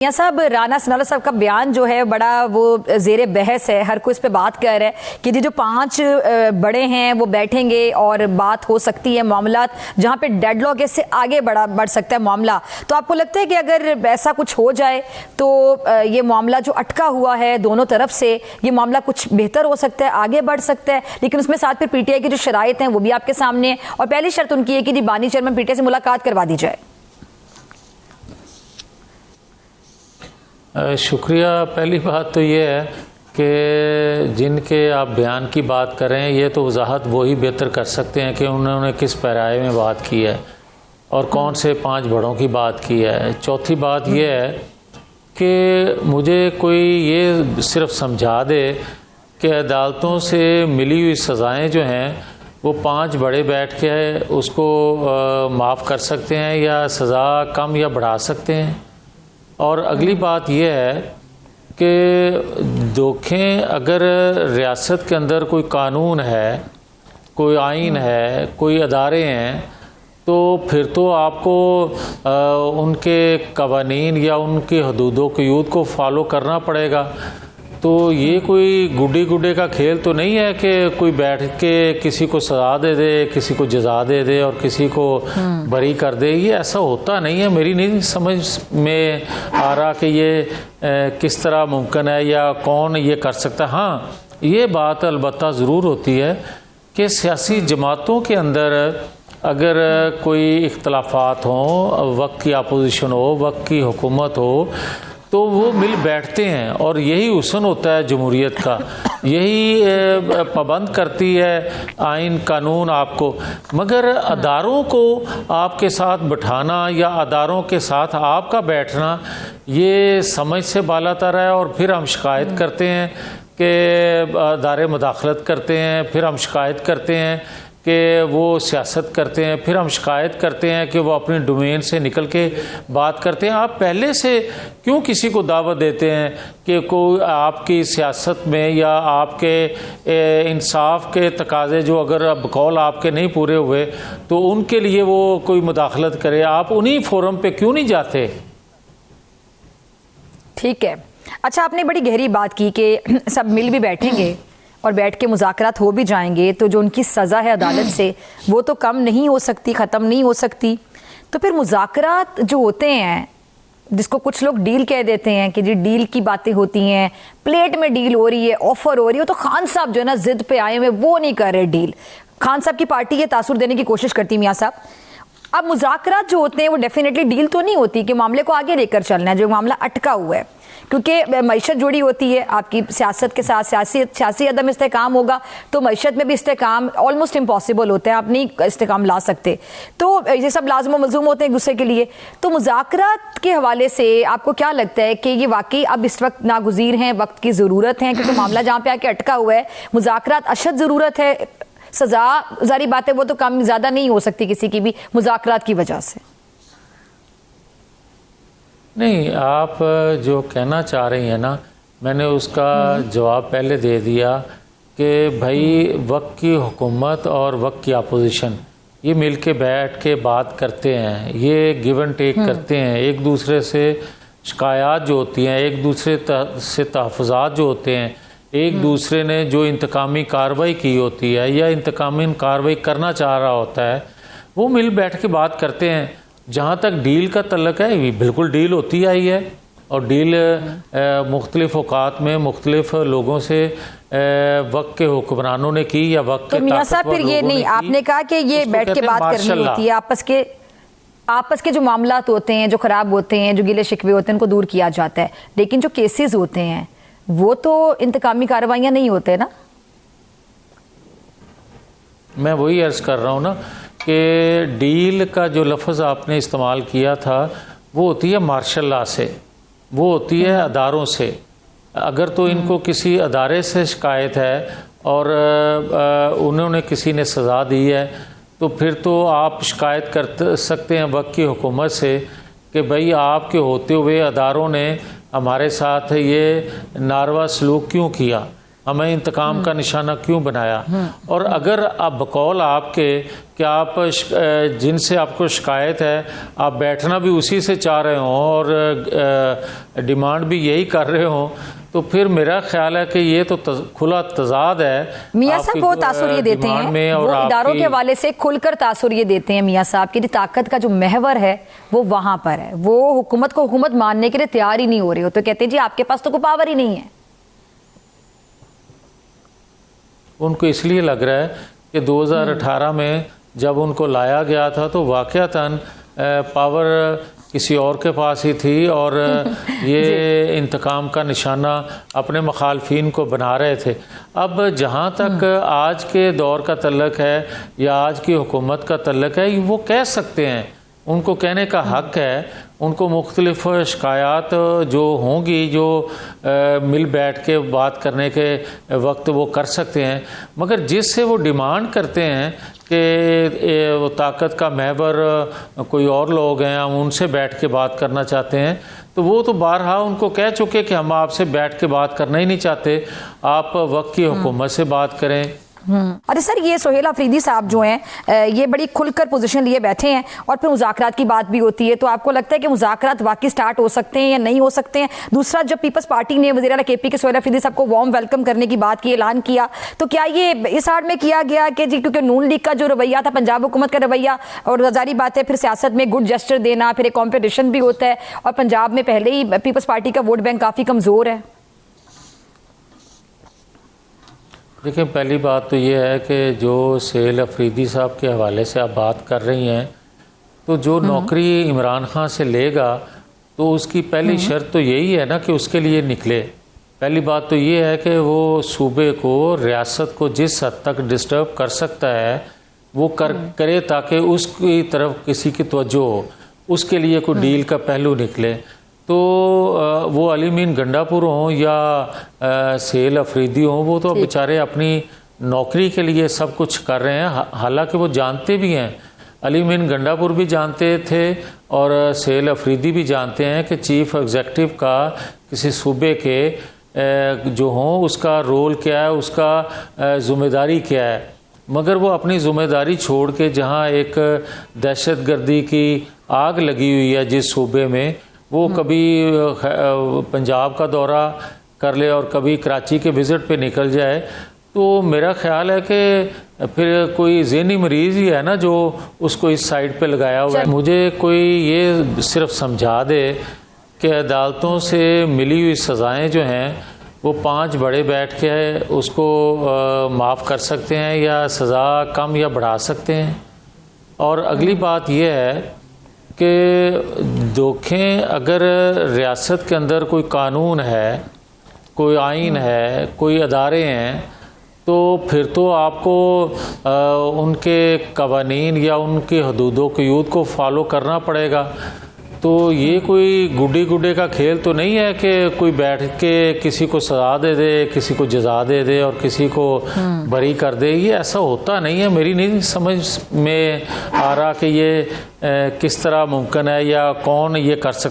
मियां साहब, राना सनाउल्लाह साहब का बयान जो है बड़ा वो जेर बहस है, हर कोई इस पे बात कर रहा है कि जो 5 बड़े हैं वो बैठेंगे और बात हो सकती है, मामला जहां पे डेडलॉक है इससे आगे बढ़ सकता है मामला। तो आपको लगता है कि अगर ऐसा कुछ हो जाए तो ये मामला जो अटका हुआ है दोनों तरफ से, ये मामला कुछ बेहतर हो सकता है, आगे बढ़ सकता है? लेकिन उसमें साथ फिर पीटीआई की जो शराइत हैं वो भी आपके सामने है, और पहली शर्त उनकी है कि जी बानी चेयरमैन पीटीआई से मुलाकात करवा दी जाए। शुक्रिया। पहली बात तो ये है कि जिनके आप बयान की बात कर रहे हैं ये तो वजाहत वही बेहतर कर सकते हैं कि उन्होंने किस पैराए में बात की है और कौन से 5 बड़ों की बात की है। चौथी बात ये है कि मुझे कोई ये सिर्फ समझा दे कि अदालतों से मिली हुई सज़ाएं जो हैं वो 5 बड़े बैठ के उसको माफ़ कर सकते हैं या सज़ा कम या बढ़ा सकते हैं। और अगली बात यह है कि देखें, अगर रियासत के अंदर कोई कानून है, कोई आइन है, कोई अदारे हैं, तो फिर तो आपको उनके कवानीन या उनकी हदूदों क़यूद को फॉलो करना पड़ेगा। तो ये कोई गुड्डी गुड्डे का खेल तो नहीं है कि कोई बैठ के किसी को सज़ा दे दे, किसी को जज़ा दे दे और किसी को बरी कर दे। ये ऐसा होता नहीं है। मेरी नहीं समझ में आ रहा कि ये किस तरह मुमकिन है या कौन ये कर सकता है। हाँ, ये बात अलबत्ता ज़रूर होती है कि सियासी जमातों के अंदर अगर कोई इख्तलाफात हों, वक्त की अपोजिशन हो, वक्त की हुकूमत हो, तो वो मिल बैठते हैं और यही हुस्न होता है जमहूरियत का। यही पाबंद करती है आइन कानून आपको। मगर अदारों को आपके साथ बिठाना या अदारों के साथ आपका बैठना ये समझ से बालातर है। और फिर हम शिकायत करते हैं कि अदारे मुदाखलत करते हैं, फिर हम शिकायत करते हैं कि वो सियासत करते हैं, फिर हम शिकायत करते हैं कि वो अपनी डोमेन से निकल के बात करते हैं। आप पहले से क्यों किसी को दावत देते हैं कि कोई आपकी सियासत में या आपके इंसाफ के तकाजे जो अगर बकौल आपके नहीं पूरे हुए तो उनके लिए वो कोई मुदाखलत करे? आप उन्हीं फोरम पे क्यों नहीं जाते? ठीक है। अच्छा, आपने बड़ी गहरी बात की कि सब मिल भी बैठेंगे और बैठ के मुज़ाकरात हो भी जाएंगे तो जो उनकी सज़ा है अदालत से वो तो कम नहीं हो सकती, ख़त्म नहीं हो सकती। तो फिर मुज़ाकरात जो होते हैं, जिसको कुछ लोग डील कह देते हैं कि जी डील की बातें होती हैं, प्लेट में डील हो रही है, ऑफ़र हो रही है, तो खान साहब जो है ना ज़िद पे आए हुए, वो नहीं कर रहे डील। खान साहब की पार्टी ये तासुर देने की कोशिश करती मियाँ साहब। अब मुज़ाकरात जो होते हैं वो डेफिनेटली डील तो नहीं होती कि मामले को आगे लेकर चलना है, जो मामला अटका हुआ है, क्योंकि मईशत जुड़ी होती है आपकी सियासत के साथ। सियासी अदम इस्तेकाम होगा तो मईशत में भी इस्तेकाम ऑलमोस्ट इम्पॉसिबल होता है, आप नहीं इस्तेकाम ला सकते। तो ये सब लाज़िम व मलज़ूम होते हैं एक दूसरे के लिए। तो मुज़ाकरात के हवाले से आपको क्या लगता है कि ये वाकई अब इस वक्त नागुज़ीर हैं, वक्त की ज़रूरत है? क्योंकि मामला जहाँ पे आके अटका हुआ है, मुज़ाकरात अशद ज़रूरत है। सज़ा जारी बात है वो तो कम ज़्यादा नहीं हो सकती किसी की भी मुज़ाकरात की वजह से। नहीं, आप जो कहना चाह रही हैं ना, मैंने उसका जवाब पहले दे दिया कि भाई वक्त की हुकूमत और वक्त की अपोजिशन ये मिल के बैठ के बात करते हैं, ये गिव एंड टेक करते हैं, एक दूसरे से शिकायत जो होती हैं, एक दूसरे से तहफ़्फ़ुज़ात जो होते हैं, एक दूसरे ने जो इंतकामी कार्रवाई की होती है या इंतकामी कार्रवाई करना चाह रहा होता है, वो मिल बैठ के बात करते हैं। जहाँ तक डील का तल्लक है, बिल्कुल डील होती आई है और डील मुख्तलिफ औकात में मुख्तलिफ लोगों से वक्त के हुक्मरानों ने की या वक्त तो मियां साहब फिर ये नहीं, आपने कहा कि ये बैठ के बात करनी होती है, आपस के जो मामलात होते हैं, जो ख़राब होते हैं, जो गिले शिकवे होते हैं, उनको दूर किया जाता है। लेकिन जो केसेस होते हैं वो तो इंतकामी कार्रवाइयाँ नहीं होते ना। मैं वही अर्ज़ कर रहा हूँ ना कि डील का जो लफ्ज़ आपने इस्तेमाल किया था वो होती है मार्शल लॉ से, वो होती है अदारों से। अगर तो इनको किसी अदारे से शिकायत है और उन्होंने किसी ने सज़ा दी है तो फिर तो आप शिकायत कर सकते हैं वक्त की हुकूमत से कि भाई आपके होते हुए अदारों ने हमारे साथ ये नारवा सलूक क्यों किया। हमें इंतकाम का निशाना क्यों बनाया। और अगर आप बकौल आपके कि आप जिनसे आपको शिकायत है आप बैठना भी उसी से चाह रहे हों और डिमांड भी यही कर रहे हों, तो फिर मेरा ख्याल है कि ये तो खुला तजाद है। मियाँ साहब वो तासुर ये देते हैं, वो इदारों के हवाले से खुलकर तासुर ये देते हैं मियाँ साहब की ताकत का जो महवर है वो वहां पर है, वो हुकूमत को हुकूमत मानने के लिए तैयार ही नहीं हो रहे हो, तो कहते हैं जी आपके पास तो कोई पावर ही नहीं है। उनको इसलिए लग रहा है कि 2018 में जब उनको लाया गया था तो वाक़यातन पावर किसी और के पास ही थी और ये इंतकाम का निशाना अपने मुखालफिन को बना रहे थे। अब जहाँ तक आज के दौर का तल्लक है या आज की हुकूमत का तल्लक है, वो कह सकते हैं, उनको कहने का हक़ है। उनको मुख्तलिफ शिकायत जो होंगी, जो मिल बैठ के बात करने के वक्त वो कर सकते हैं, मगर जिससे वो डिमांड करते हैं कि वो ताकत का महवर कोई और लोग हैं, हम उनसे बैठ के बात करना चाहते हैं, तो वो तो बारहा उनको कह चुके कि हम आपसे बैठ के बात करना ही नहीं चाहते, आप वक्त की हुकूमत से बात करें। अरे सर, ये सोहेल अफरीदी साहब जो हैं ये बड़ी खुलकर पोजीशन लिए बैठे हैं और फिर मुज़ाकरात की बात भी होती है, तो आपको लगता है कि मुज़ाकरात वाकई स्टार्ट हो सकते हैं या नहीं हो सकते हैं? दूसरा, जब पीपल्स पार्टी ने वज़ीर आला केपी के सोहेल अफरीदी साहब को वार्म वेलकम करने की बात की, ऐलान किया, तो क्या ये इस आड़ में किया गया कि जी क्योंकि नून लीग का जो रवैया था, पंजाब हुकूमत का रवैया, और जारी बात है फिर सियासत में गुड जेस्चर देना, फिर एक कॉम्पिटिशन भी होता है और पंजाब में पहले ही पीपल्स पार्टी का वोट बैंक काफ़ी कमज़ोर है? देखिए, पहली बात तो ये है कि जो सोहेल अफरीदी साहब के हवाले से आप बात कर रही हैं, तो जो नौकरी इमरान खान से लेगा तो उसकी पहली शर्त तो यही है ना कि उसके लिए निकले। पहली बात तो ये है कि वो सूबे को, रियासत को जिस हद तक डिस्टर्ब कर सकता है वो करे, ताकि उसकी तरफ किसी की तवज्जो हो, उसके लिए कोई डील का पहलू निकले। तो वो अली मीन गंडापुर हों या सोहेल अफरीदी हों, वो तो बेचारे अपनी नौकरी के लिए सब कुछ कर रहे हैं। हालांकि वो जानते भी हैं, अली मीन गंडापुर भी जानते थे और सोहेल अफरीदी भी जानते हैं कि चीफ एग्जेक्टिव का किसी सूबे के जो हों उसका रोल क्या है, उसका ज़िम्मेदारी क्या है। मगर वो अपनी ज़िम्मेदारी छोड़ के जहाँ एक दहशतगर्दी की आग लगी हुई है जिस सूबे में, वो कभी पंजाब का दौरा कर ले और कभी कराची के विज़िट पे निकल जाए, तो मेरा ख्याल है कि फिर कोई ज़हनी मरीज़ ही है ना जो उसको इस साइड पे लगाया हुआ है। मुझे कोई ये सिर्फ समझा दे कि अदालतों से मिली हुई सज़ाएं जो हैं वो 5 बड़े बैठ के उसको माफ़ कर सकते हैं या सज़ा कम या बढ़ा सकते हैं। और अगली बात यह है कि देखें, अगर रियासत के अंदर कोई कानून है, कोई आइन है, कोई अदारे हैं, तो फिर तो आपको उनके कवानीन या उनकी हदूदों क़यूद को फॉलो करना पड़ेगा। तो ये कोई गुड्डी गुड्डे का खेल तो नहीं है कि कोई बैठ के किसी को सज़ा दे दे, किसी को जज़ा दे दे और किसी को बरी कर दे। ये ऐसा होता नहीं है, मेरी नहीं समझ में आ रहा कि ये किस तरह मुमकिन है या कौन ये कर सकता